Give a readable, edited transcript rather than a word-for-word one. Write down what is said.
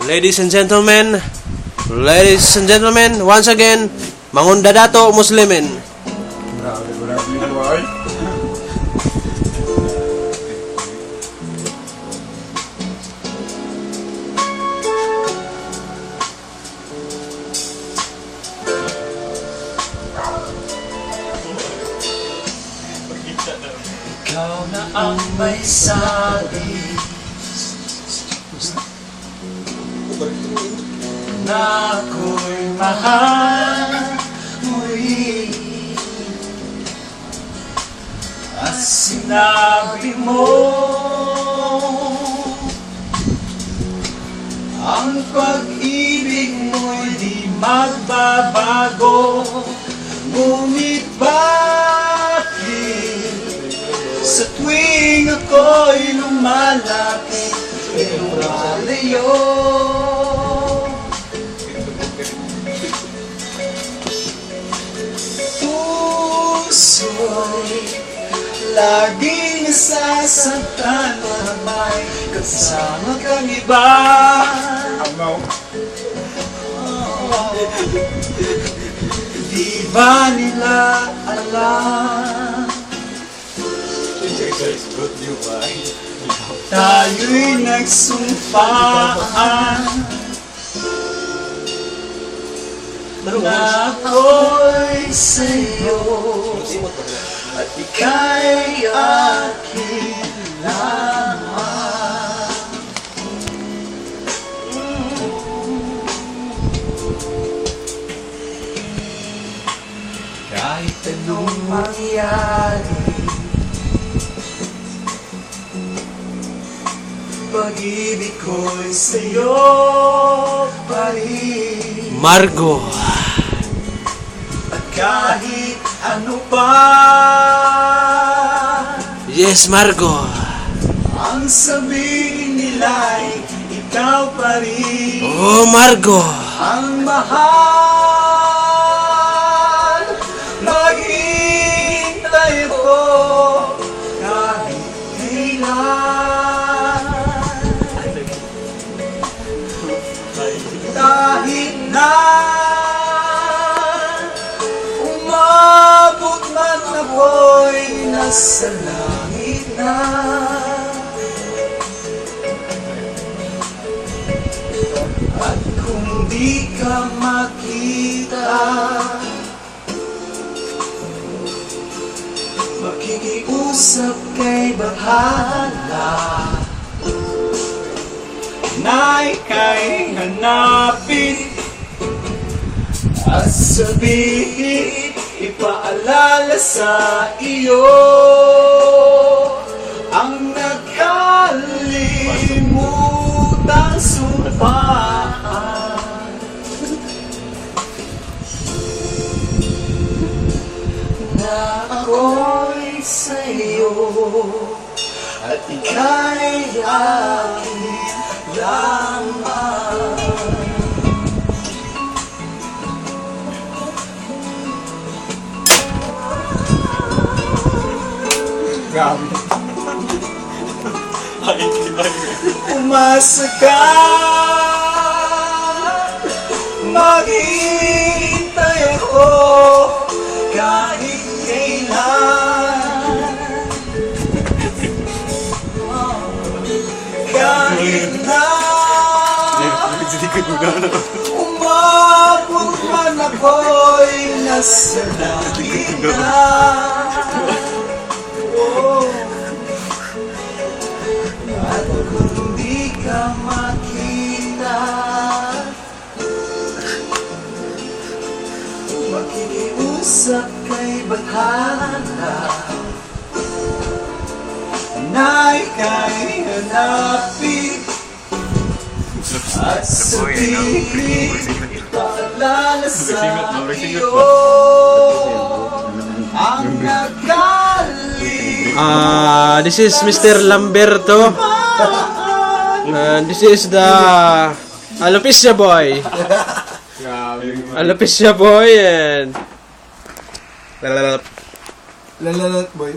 ladies and gentlemen, once again, Mangunda Dato Muslimin. Ikaw na ang may sabi na ako'y mahal muli, at sinabi mo ang pag-ibig mo'y di magbabago. Ngunit bakit sa tuwing ako'y lumalapit, lumalayo? Puso'y laging nasasaktan na may kasama kang iba. Di ba nila alam tayo'y nagsumpaan na ako'y sa'yo at ika'y akin lamang. Kahit anong mangyari, pag-ibig ko'y sa'yo pa rin. Margo. At kahit ano pa, Yes, Margo. ang sabihin nila'y ikaw pa rin Oh, Margo. ang mahal. Maghihintay ako kahit kailan, kahit na umabot man ako'y nasa langit na. At kung di ka makita, makikiusap kay bahala na ika'y hanapin at sabihin, ipaalala sa iyo ang nagkalimutang sumpaan na ako'y sa'yo at ika'y akin lamang. Umasa ka, maghihintay ako kahit kailan, kahit na umabot man ako'y nasa langit na. At kung di ka makita, makikiusap kay bahala na ika'y hanapin at sabihin, ipaalala sa iyo ang nagkalimutang. This is Mr. Lamberto. This is the Alopecia boy. Alopecia boy and Lalalat boy.